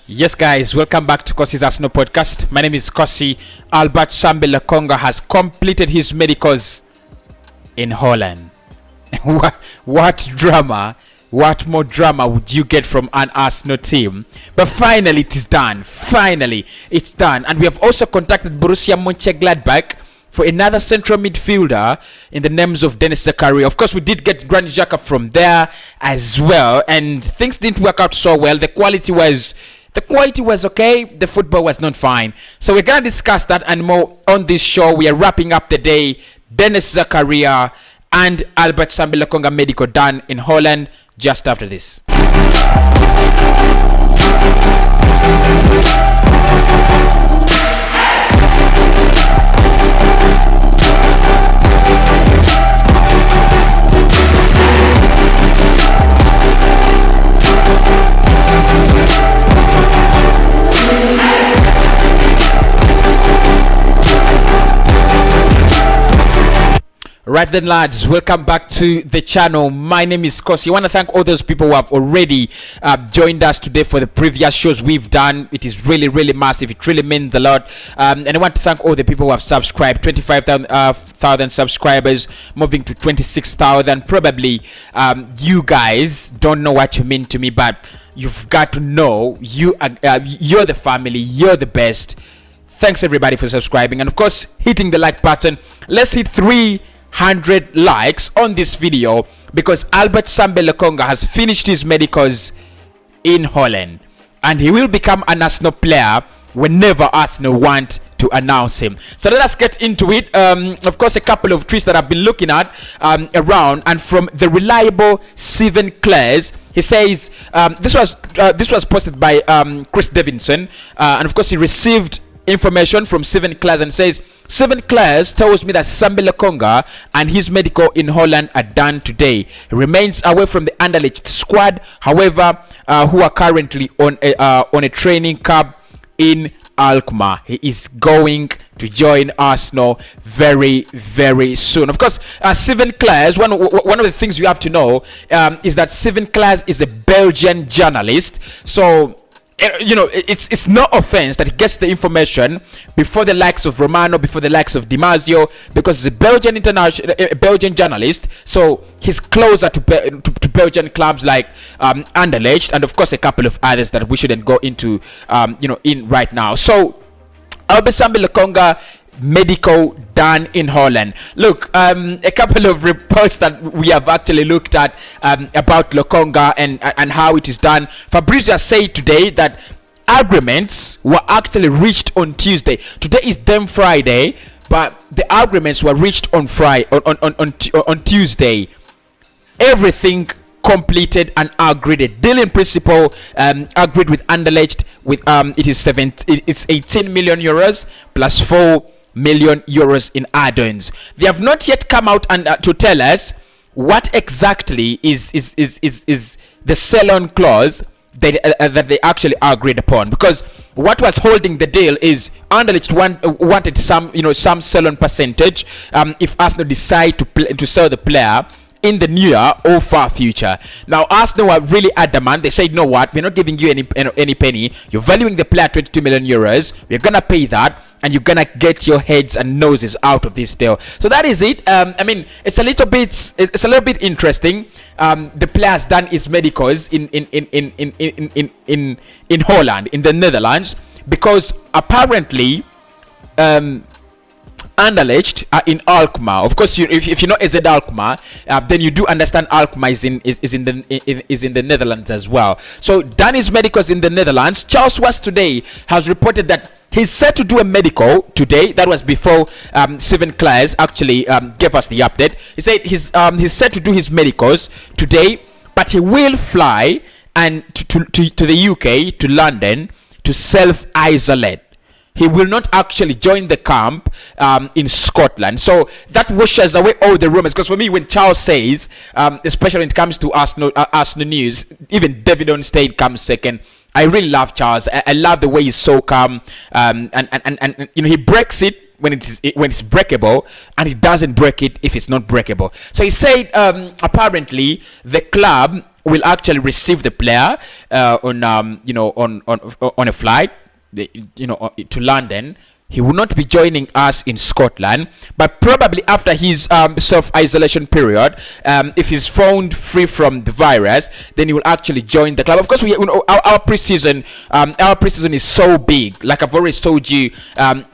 Yes, guys, welcome back to Cossy's Arsenal podcast. My name is Cossy. Albert Sambe Lokonga has completed his medicals in Holland. What drama, what more drama would you get from an Arsenal team? But finally, it is done. Finally, it's done. And we have also contacted Borussia Mönchengladbach for another central midfielder in the names of Dennis Zakaria. Of course, we did get Granit Xhaka from there as well, and things didn't work out so well. The quality was okay. The football was not fine. So we're gonna discuss that and more on this show. We are wrapping up the day. Dennis Zakaria and Albert Sambe Lokonga medical done in Holland just after this. Right then, lads, welcome back to the channel. My name is Cossy. I want to thank all those people who have already joined us today for the previous shows we've done. It is really massive. It really means a lot. And I want to thank all the people who have subscribed. 25,000 subscribers, moving to 26,000. Probably you guys don't know what you mean to me, but you've got to know you're the family. You're the best. Thanks everybody for subscribing, and of course hitting the like button. Let's hit 300 likes on this video because Albert Sambe Lokonga has finished his medicals in Holland and he will become an Arsenal player whenever Arsenal want to announce him. So let us get into it. Of course, a couple of tweets that I've been looking at around, and from the reliable Steven Clares, he says this was posted by Chris Davidson, and of course he received information from Steven Clares and says, Steven Clares tells me that Sambe Lokonga and his medical in Holland are done today. He remains away from the Anderlecht squad, however, who are currently on a training camp in Alkmaar. He is going to join Arsenal very soon. Of course, Steven Clares, one of the things you have to know is that Steven Clares is a Belgian journalist. So you know, it's no offense that he gets the information before the likes of Romano, before the likes of Di Marzio, because he's a Belgian journalist, so he's closer to Belgian clubs like Anderlecht, and of course a couple of others that we shouldn't go into in right now. So Albert Sambe Lokonga medical done in Holland. Look, a couple of reports that we have actually looked at about Lokonga and how it is done. Fabrizio said today that agreements were actually reached on Tuesday. Today is then Friday, but the agreements were reached on on Tuesday. Everything completed and agreed. A deal in principle agreed with Anderlecht with it's 18 million euros plus 4 million euros in add-ons. They have not yet come out and to tell us what exactly is the sell-on clause that they actually agreed upon, because what was holding the deal is Anderlecht wanted some sell-on percentage if Arsenal decide to sell the player in the near or far future. Now Arsenal were really adamant. They said, you know what, we're not giving you any penny. You're valuing the player 22 million euros. We're gonna pay that, and you're gonna get your heads and noses out of this deal. So that is it. I mean, it's a little bit interesting. The player's done his medicals in Holland, in the Netherlands, because apparently Anderlecht in Alkmaar. Of course, if you know AZ Alkmaar, then you do understand Alkmaar is in the Netherlands as well. So done his medicals in the Netherlands. Charles West today has reported that he's set to do a medical today. That was before Steven Clares actually gave us the update. He said he's set to do his medicals today, but he will fly and to the UK, to London, to self-isolate. He will not actually join the camp in Scotland. So that washes away all the rumors. Because for me, when Charles says, especially when it comes to Arsenal news, even David Onstead comes second. I really love Charles. I love the way he's so calm, and he breaks it when it's breakable, and he doesn't break it if it's not breakable. So he said apparently the club will actually receive the player on a flight, to London. He will not be joining us in Scotland, but probably after his self-isolation period, if he's found free from the virus, then he will actually join the club. Of course, our preseason is so big. Like I've always told you,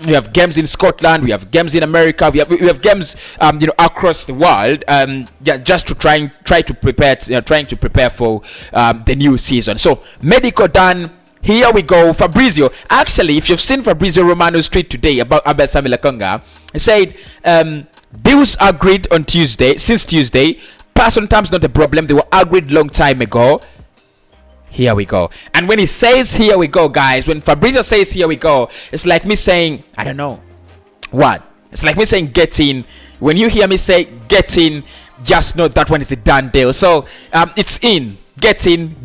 we have games in Scotland, we have games in America, we have games across the world. Just to trying to prepare for the new season. So medical done. Here we go. Fabrizio, actually, if you've seen Fabrizio Romano's tweet today about Abel Lokonga, he said deals agreed on Tuesday. Since Tuesday, person terms not a problem. They were agreed long time ago. Here we go. And when he says here we go, guys, when Fabrizio says here we go, it's like me saying, I don't know what. It's like me saying get in. When you hear me say get in, just know that one is a done deal. So it's in. Get in.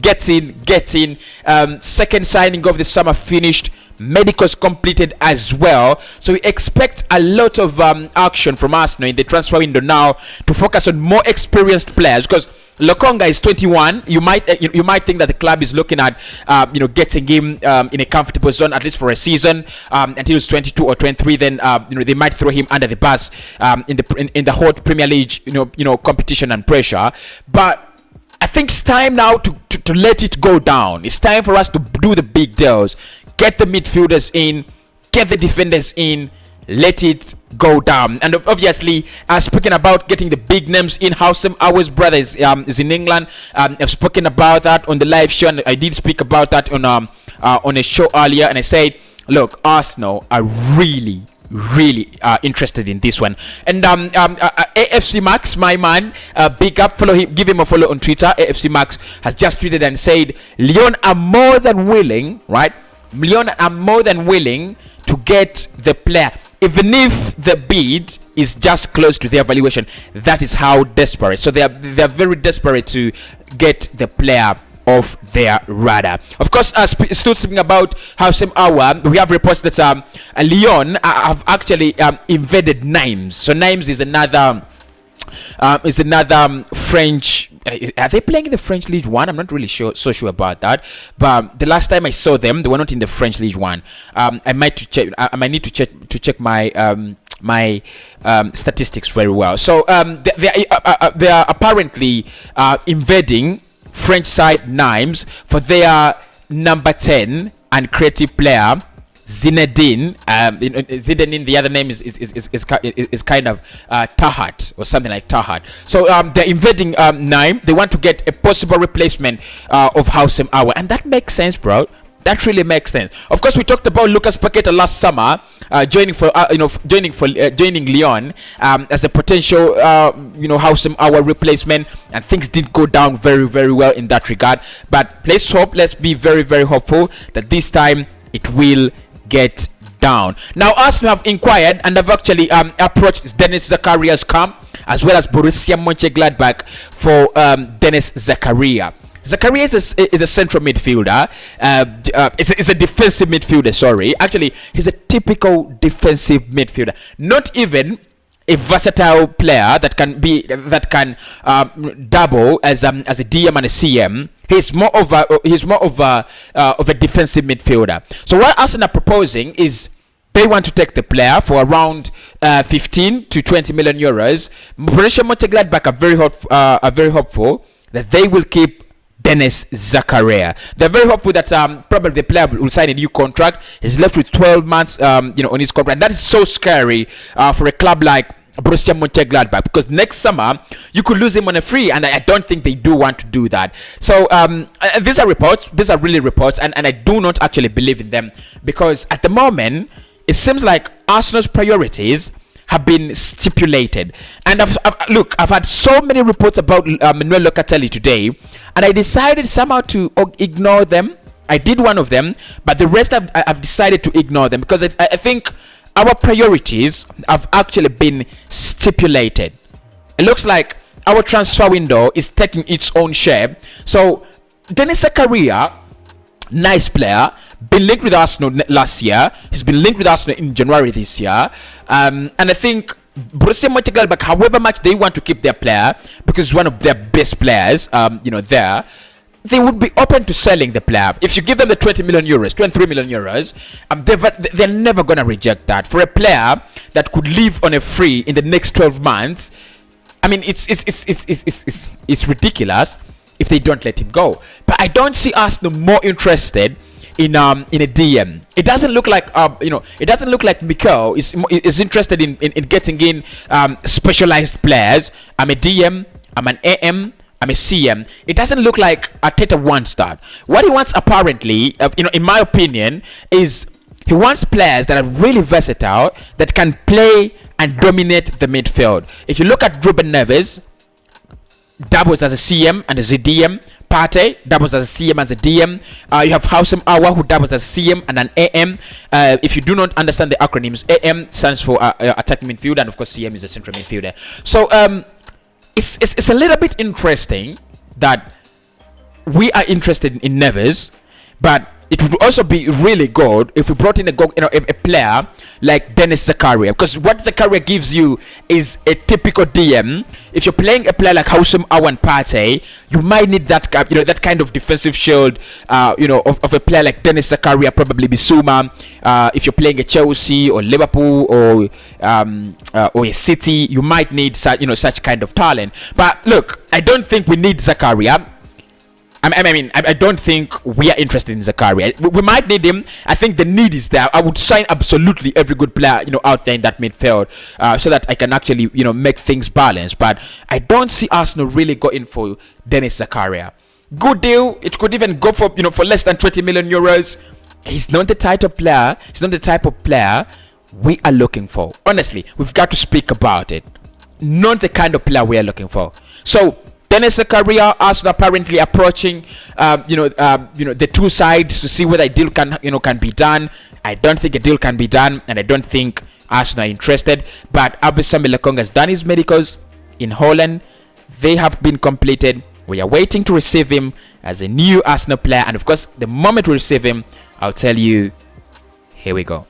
Second signing of the summer finished. Medicals completed as well. So we expect a lot of action from Arsenal in the transfer window now to focus on more experienced players, because Lokonga is 21. You might think that the club is looking at getting him in a comfortable zone at least for a season until he's 22 or 23. Then they might throw him under the bus in the hot Premier League competition and pressure. But I think it's time now to let it go down. It's time for us to do the big deals. Get the midfielders in, get the defenders in, let it go down. And obviously, speaking about getting the big names in, Houssem Aouar's brother is in England. I've spoken about that on the live show, and I did speak about that on a show earlier, and I said, look, Arsenal are really interested in this one. And AFC Max, my man, big up, follow him, give him a follow on Twitter. AFC Max has just tweeted and said Lyon are more than willing, right? Lyon are more than willing to get the player, even if the bid is just close to their valuation. That is how desperate. So they are very desperate to get the player off their radar. Of course, still speaking about Houssem Aouar, we have reports that Lyon have actually invaded Nimes. So Nimes is another French. Are they playing in the French League One? I'm not really sure about that. But the last time I saw them, they were not in the French League One. I might need to check my statistics very well. So they are apparently invading French side Nimes for their number 10 and creative player Zinedine. Zinedine, the other name is kind of Tahat or something like Tahat. So they're invading Nimes. They want to get a possible replacement of Houssem Aouar, and that makes sense, bro. That really makes sense. Of course, we talked about Lucas Paqueta last summer, joining Lyon as a potential Houssem Aouar replacement, and things did go down very, very well in that regard. But let's be very, very hopeful that this time it will get down. Now, Arsenal have inquired and have actually approached Dennis Zakaria's camp, as well as Borussia Mönchengladbach for Dennis Zakaria. Zakaria is a central midfielder. Is a defensive midfielder. Sorry, actually, he's a typical defensive midfielder. Not even a versatile player that can double as a DM and a CM. He's more of a defensive midfielder. So what Arsenal are proposing is they want to take the player for around 15 to 20 million euros. Borussia Mönchengladbach are very hopeful that they will keep Dennis Zakaria. They're very hopeful that probably the player will sign a new contract. He's left with 12 months on his contract. And that is so scary for a club like Borussia Mönchengladbach, because next summer you could lose him on a free, and I don't think they do want to do that. So these are reports. These are really reports, and I do not actually believe in them, because at the moment it seems like Arsenal's priorities have been stipulated. And I've had so many reports about Manuel Locatelli today, and I decided somehow to ignore them. I did one of them, but the rest I've decided to ignore them, because I think our priorities have actually been stipulated. It looks like our transfer window is taking its own shape. So Dennis Zakaria, nice player, been linked with Arsenal last year. He's been linked with Arsenal in January this year. And I think Borussia Mönchengladbach, however much they want to keep their player, because he's one of their best players, there, they would be open to selling the player. If you give them the 20 million euros, 23 million euros, they're never going to reject that. For a player that could live on a free in the next 12 months, I mean, it's ridiculous if they don't let him go. But I don't see Arsenal more interested in a DM. It doesn't look like it doesn't look like Mikel is interested in getting in specialized players. I'm a DM, I'm an AM, I'm a CM. It doesn't look like Arteta wants that. What he wants, apparently, in my opinion, is he wants players that are really versatile, that can play and dominate the midfield. If you look at Ruben Neves, doubles as a CM and as a DM. Partey doubles as a CM as a DM. You have Houssem Awa, who doubles as a CM and an AM. If you do not understand the acronyms, AM stands for attacking midfielder, and of course CM is a central midfielder. So it's a little bit interesting that we are interested in Neves, but it would also be really good if we brought in a player like Dennis Zakaria, because what Zakaria gives you is a typical DM. If you're playing a player like Houssem Awa and Partey, you might need that that kind of defensive shield of a player like Dennis Zakaria, probably Bissouma. If you're playing a Chelsea or Liverpool or a City, you might need such kind of talent. But look, I don't think we need Zakaria. I don't think we are interested in Zakaria. We might need him. I think the need is there. I would sign absolutely every good player out there in that midfield, so that I can actually make things balanced. But I don't see Arsenal really go in for Dennis Zakaria. Good deal. It could even go for for less than 20 million euros. He's not the type of player. He's not the type of player we are looking for. Honestly, we've got to speak about it. Not the kind of player we are looking for. So Dennis Zakaria, Arsenal apparently approaching the two sides to see whether a deal can be done. I don't think a deal can be done, and I don't think Arsenal are interested. But Lokonga has done his medicals in Holland. They have been completed. We are waiting to receive him as a new Arsenal player, and of course, the moment we receive him, I'll tell you. Here we go.